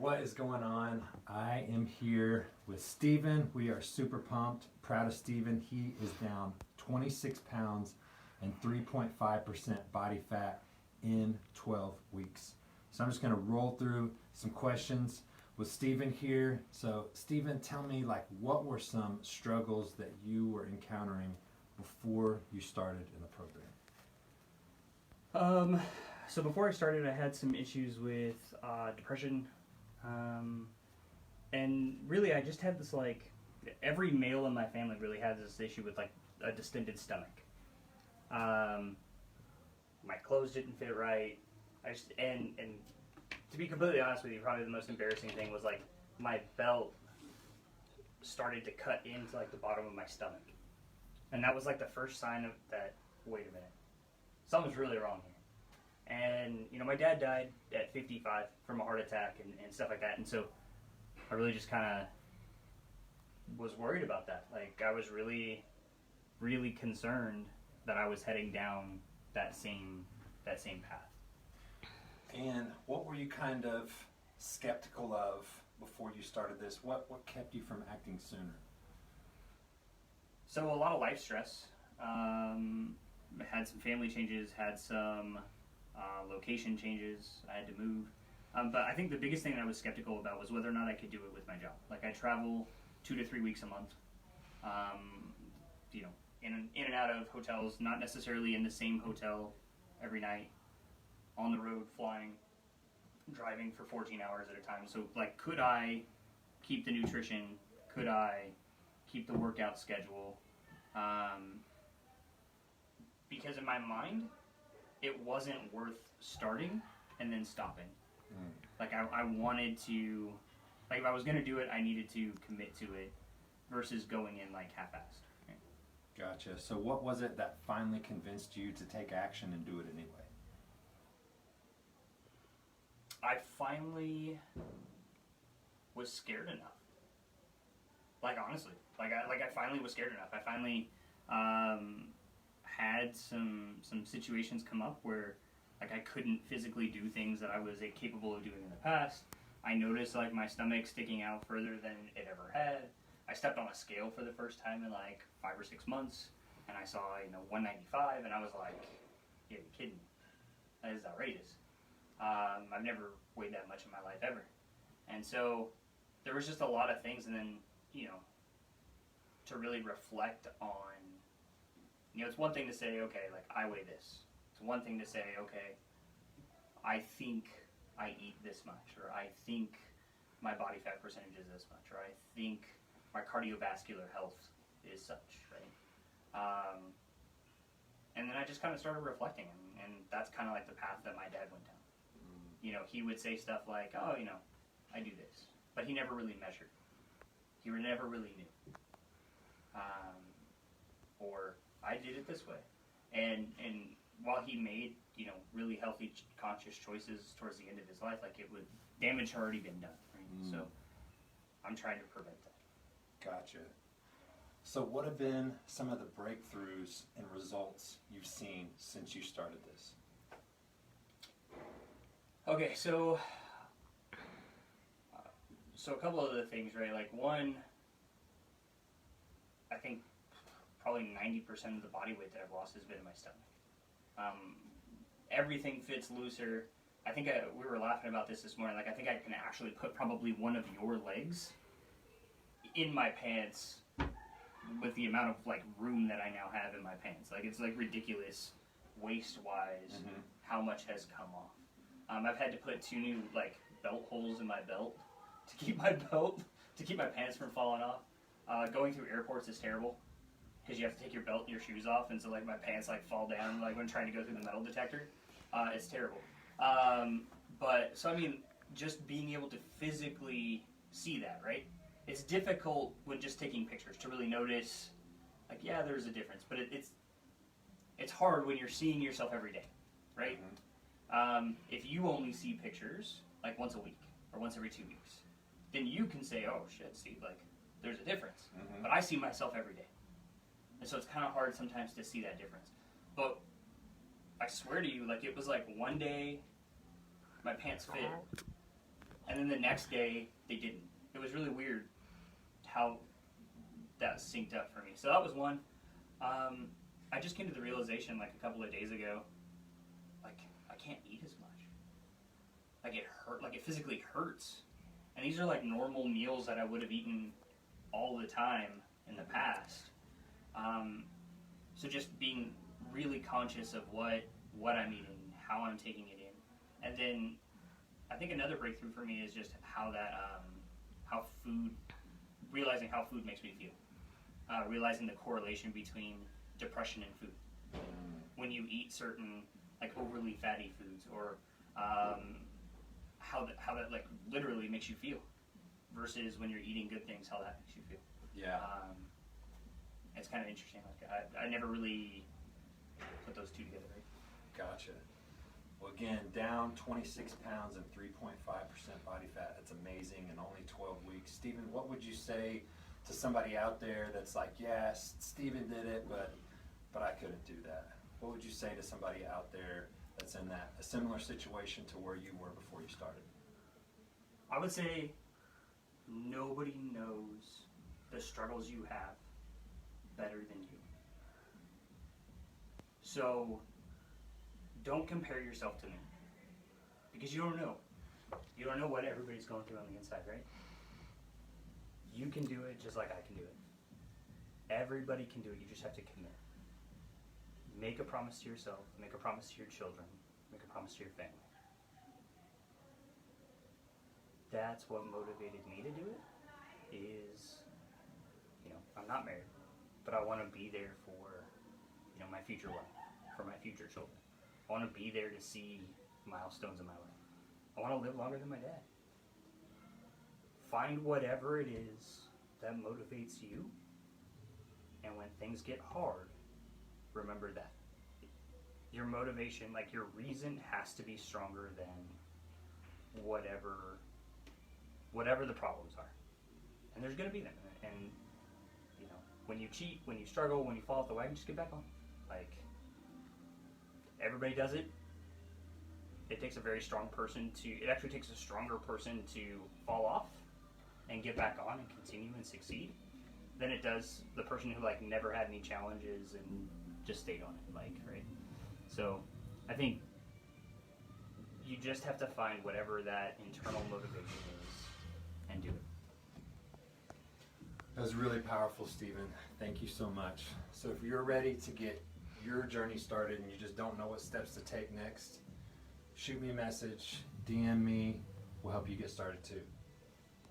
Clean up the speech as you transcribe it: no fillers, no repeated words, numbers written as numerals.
What is going on? I am here with Steven. We are super pumped, proud of Steven. He is down 26 pounds and 3.5% body fat in 12 weeks. So I'm just going to roll through some questions with Steven here. So Steven, tell me, like, what were some struggles that you were encountering before you started in the program? So before I started, I had some issues with depression, and really I just had this, like, every male in my family really has this issue with, like, a distended stomach. My clothes didn't fit right. And to be completely honest with you, probably the most embarrassing thing was, like, my belt started to cut into, like, the bottom of my stomach, and that was, like, the first sign of that. Wait a minute, something's really wrong here. And, you know, my dad died at 55 from a heart attack and stuff like that. And so I really just kind of was worried about that. Like, I was really, really concerned that I was heading down that same path. And what were you kind of skeptical of before you started this? What kept you from acting sooner? So a lot of life stress. Had some family changes, had some location changes. I had to move. But I think the biggest thing that I was skeptical about was whether or not I could do it with my job. Like, I travel 2 to 3 weeks a month, you know, in and out of hotels, not necessarily in the same hotel every night, on the road, flying, driving for 14 hours at a time. So, like, could I keep the nutrition? Could I keep the workout schedule? Because in my mind, it wasn't worth starting and then stopping. Like, I wanted to, like, if I was going to do it, I needed to commit to it versus going in, like, half-assed. Right? Gotcha. So what was it that finally convinced you to take action and do it anyway? I finally was scared enough. Like, honestly. Like I finally was scared enough. I finally had some situations come up where, like, I couldn't physically do things that I was capable of doing in the past. I noticed, like, my stomach sticking out further than it ever had. I stepped on a scale for the first time in, like, 5 or 6 months, and I saw, 195, and I was like, you gotta be kidding me. That is outrageous. I've never weighed that much in my life ever. And so there was just a lot of things, and then, to really reflect on, it's one thing to say, okay, like, I weigh this. It's one thing to say, okay, I think I eat this much, or I think my body fat percentage is this much, or I think my cardiovascular health is such, right? And then I just kind of started reflecting, and that's kind of like the path that my dad went down. He would say stuff like, oh, I do this, but he never really measured. He never really knew. Or I did it this way. And while he made, really healthy, conscious choices towards the end of his life, like, damage had already been done, right? So I'm trying to prevent that. Gotcha. So what have been some of the breakthroughs and results you've seen since you started this? Okay, so a couple of the things, right? Like, one, I think probably 90% of the body weight that I've lost has been in my stomach. Everything fits looser. I think we were laughing about this morning. Like, I think I can actually put probably one of your legs in my pants with the amount of, like, room that I now have in my pants. Like, it's, like, ridiculous waist-wise how much has come off. I've had to put 2 new, like, belt holes in my belt to keep my pants from falling off. Going through airports is terrible because you have to take your belt and your shoes off, and so, like, my pants, like, fall down, like, when trying to go through the metal detector. It's terrible. But so, I mean, just being able to physically see that, right? It's difficult when just taking pictures to really notice, like, yeah, there's a difference, but it's hard when you're seeing yourself every day, right? If you only see pictures, like, once a week or once every 2 weeks, then you can say, oh, shit, Steve, like, there's a difference. But I see myself every day. And so it's kind of hard sometimes to see that difference. But I swear to you, like, it was like one day my pants fit, And then the next day, they didn't. It was really weird how that synced up for me. So that was one. I just came to the realization like a couple of days ago, like I can't eat as much. Like it hurt, like it physically hurts. And these are like normal meals that I would have eaten all the time in the past. So just being really conscious of what I'm eating, how I'm taking it in. And then I think another breakthrough for me is just how that, realizing how food makes me feel. Realizing the correlation between depression and food. When you eat certain like overly fatty foods, or how that like literally makes you feel, versus when you're eating good things, how that makes you feel. Yeah. It's kind of interesting. Like I never really put those two together. Right? Gotcha. Well, again, down 26 pounds and 3.5% body fat. That's amazing in only 12 weeks. Stephen, what would you say to somebody out there that's like, yes, Stephen did it, but I couldn't do that? What would you say to somebody out there that's in a similar situation to where you were before you started? I would say nobody knows the struggles you have better than you. So don't compare yourself to me, because you don't know. You don't know what everybody's going through on the inside, right? You can do it just like I can do it. Everybody can do it. You just have to commit. Make a promise to yourself. Make a promise to your children. Make a promise to your family. That's what motivated me to do it. Is, I'm not married, but I want to be there for, my future wife, for my future children. I want to be there to see milestones in my life. I want to live longer than my dad. Find whatever it is that motivates you, and when things get hard, remember that. Your motivation, like your reason, has to be stronger than whatever the problems are. And there's going to be them. And, when you cheat, when you struggle, when you fall off the wagon, just get back on. Like, everybody does it. It takes a very strong person it actually takes a stronger person to fall off and get back on and continue and succeed than it does the person who, like, never had any challenges and just stayed on it, like, right? So, I think you just have to find whatever that internal motivation is and do it. That was really powerful, Stephen. Thank you so much. So if you're ready to get your journey started and you just don't know what steps to take next, shoot me a message, DM me. We'll help you get started too.